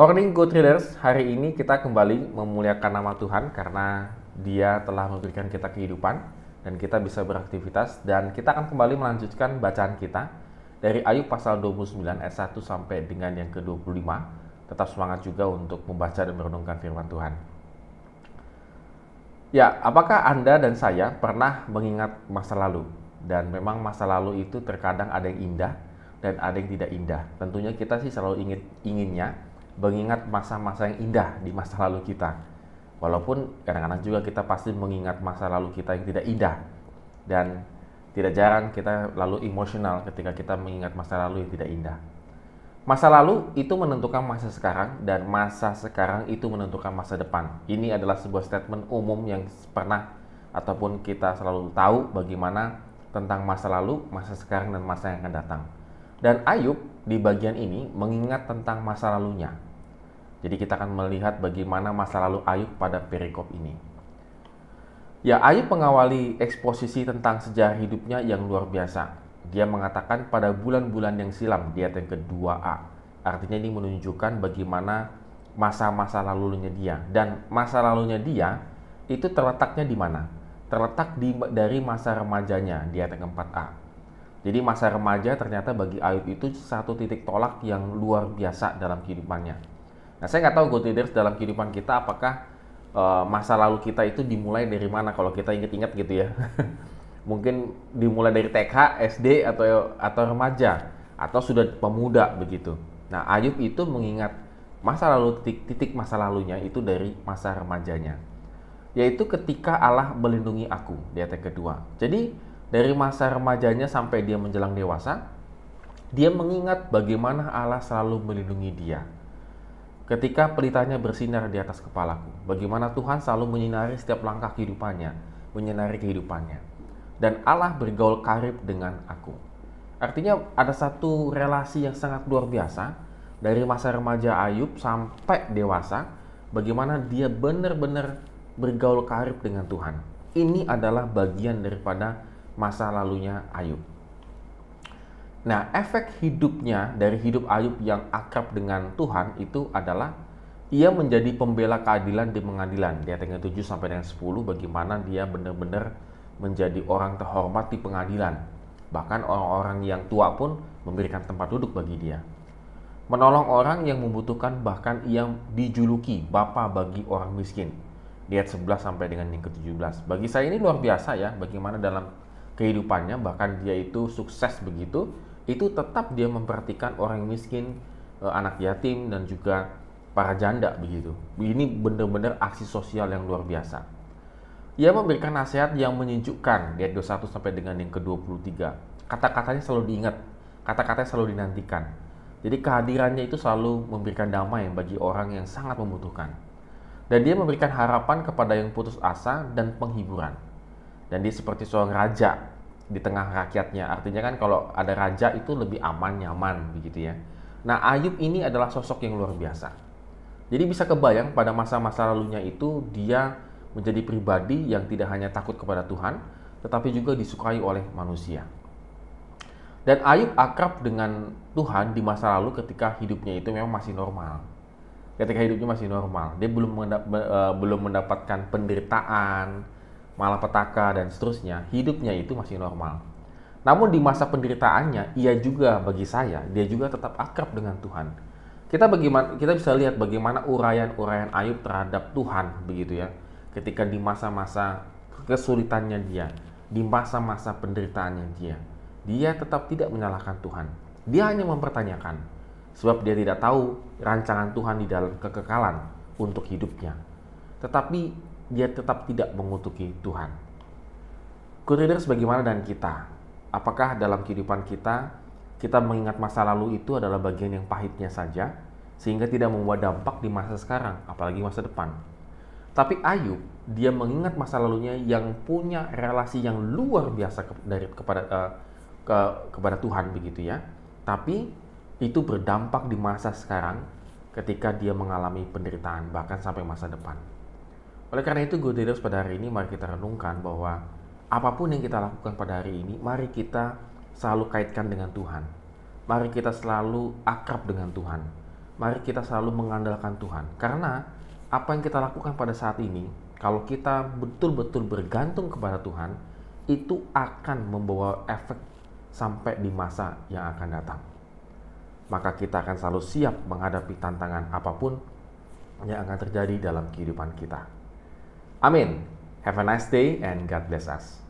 Morning Good Readers, hari ini kita kembali memuliakan nama Tuhan karena Dia telah memberikan kita kehidupan dan kita bisa beraktivitas, dan kita akan kembali melanjutkan bacaan kita dari Ayub pasal 29 ayat 1 sampai dengan yang ke-25. Tetap semangat juga untuk membaca dan merenungkan firman Tuhan. Ya, apakah Anda dan saya pernah mengingat masa lalu? Dan memang masa lalu itu terkadang ada yang indah dan ada yang tidak indah. Tentunya kita sih selalu inginnya mengingat masa-masa yang indah di masa lalu kita. Walaupun kadang-kadang juga kita pasti mengingat masa lalu kita yang tidak indah. Dan tidak jarang kita lalu emosional ketika kita mengingat masa lalu yang tidak indah. Masa lalu itu menentukan masa sekarang, dan masa sekarang itu menentukan masa depan. Ini adalah sebuah statement umum yang pernah ataupun kita selalu tahu bagaimana tentang masa lalu, masa sekarang, dan masa yang akan datang. Dan Ayub di bagian ini mengingat tentang masa lalunya. Jadi kita akan melihat bagaimana masa lalu Ayub pada perikop ini. Ya, Ayub mengawali eksposisi tentang sejarah hidupnya yang luar biasa. Dia mengatakan pada bulan-bulan yang silam di ayat yang kedua a. Artinya ini menunjukkan bagaimana masa-masa lalunya dia. Dan masa lalunya dia itu terletaknya di mana? Terletak dari masa remajanya di ayat yang keempat a. Jadi masa remaja ternyata bagi Ayub itu satu titik tolak yang luar biasa dalam kehidupannya. Nah, saya nggak tahu Good Leaders, dalam kehidupan kita apakah masa lalu kita itu dimulai dari mana kalau kita ingat-ingat gitu ya. Mungkin dimulai dari TK, SD, atau remaja, atau sudah pemuda begitu. Nah, Ayub itu mengingat masa lalu, titik masa lalunya itu dari masa remajanya. Yaitu ketika Allah melindungi aku di ayat yang kedua. Jadi dari masa remajanya sampai dia menjelang dewasa, dia mengingat bagaimana Allah selalu melindungi dia. Ketika pelitanya bersinar di atas kepalaku, bagaimana Tuhan selalu menyinari setiap langkah kehidupannya, menyinari kehidupannya. Dan Allah bergaul karib dengan aku. Artinya ada satu relasi yang sangat luar biasa dari masa remaja Ayub sampai dewasa, bagaimana dia benar-benar bergaul karib dengan Tuhan. Ini adalah bagian daripada masa lalunya Ayub. Nah, efek hidupnya dari hidup Ayub yang akrab dengan Tuhan itu adalah ia menjadi pembela keadilan di pengadilan. Di ayat yang 7 sampai dengan 10, bagaimana dia benar-benar menjadi orang terhormat di pengadilan. Bahkan orang-orang yang tua pun memberikan tempat duduk bagi dia. Menolong orang yang membutuhkan, bahkan ia dijuluki bapa bagi orang miskin. Di ayat 11 sampai dengan yang ke-17. Bagi saya ini luar biasa ya, bagaimana dalam kehidupannya, bahkan dia itu sukses begitu, itu tetap dia memperhatikan orang miskin, anak yatim, dan juga para janda begitu. Ini benar-benar aksi sosial yang luar biasa. Ia memberikan nasihat yang menyejukkan di ayat 21 sampai dengan yang ke-23. Kata-katanya selalu diingat, kata-katanya selalu dinantikan. Jadi kehadirannya itu selalu memberikan damai bagi orang yang sangat membutuhkan. Dan dia memberikan harapan kepada yang putus asa dan penghiburan. Dan dia seperti seorang raja di tengah rakyatnya. Artinya kan kalau ada raja itu lebih aman, nyaman begitu ya. Nah, Ayub ini adalah sosok yang luar biasa. Jadi bisa kebayang pada masa-masa lalunya itu dia menjadi pribadi yang tidak hanya takut kepada Tuhan, tetapi juga disukai oleh manusia. Dan Ayub akrab dengan Tuhan di masa lalu ketika hidupnya itu memang masih normal. Ketika hidupnya masih normal, dia belum mendapatkan penderitaan, malapetaka, dan seterusnya. Hidupnya itu masih normal. Namun di masa penderitaannya, ia juga, bagi saya, dia juga tetap akrab dengan Tuhan. Kita bisa lihat bagaimana uraian-uraian Ayub terhadap Tuhan begitu ya. Ketika di masa-masa kesulitannya dia, di masa-masa penderitaannya dia tetap tidak menyalahkan Tuhan. Dia hanya mempertanyakan, sebab dia tidak tahu rancangan Tuhan di dalam kekekalan untuk hidupnya. Tetapi dia tetap tidak mengutuki Tuhan. Good Readers, bagaimana dengan kita? Apakah dalam kehidupan kita mengingat masa lalu itu adalah bagian yang pahitnya saja, sehingga tidak membawa dampak di masa sekarang, apalagi masa depan? Tapi Ayub, dia mengingat masa lalunya yang punya relasi yang luar biasa kepada Tuhan begitu ya. Tapi itu berdampak di masa sekarang ketika dia mengalami penderitaan, bahkan sampai masa depan. Oleh karena itu, Good Leaders, pada hari ini mari kita renungkan bahwa apapun yang kita lakukan pada hari ini, mari kita selalu kaitkan dengan Tuhan. Mari kita selalu akrab dengan Tuhan. mari kita selalu mengandalkan Tuhan. Karena apa yang kita lakukan pada saat ini, kalau kita betul-betul bergantung kepada Tuhan, itu akan membawa efek sampai di masa yang akan datang. Maka kita akan selalu siap menghadapi tantangan apapun yang akan terjadi dalam kehidupan kita. Amin. Have a nice day and God bless us.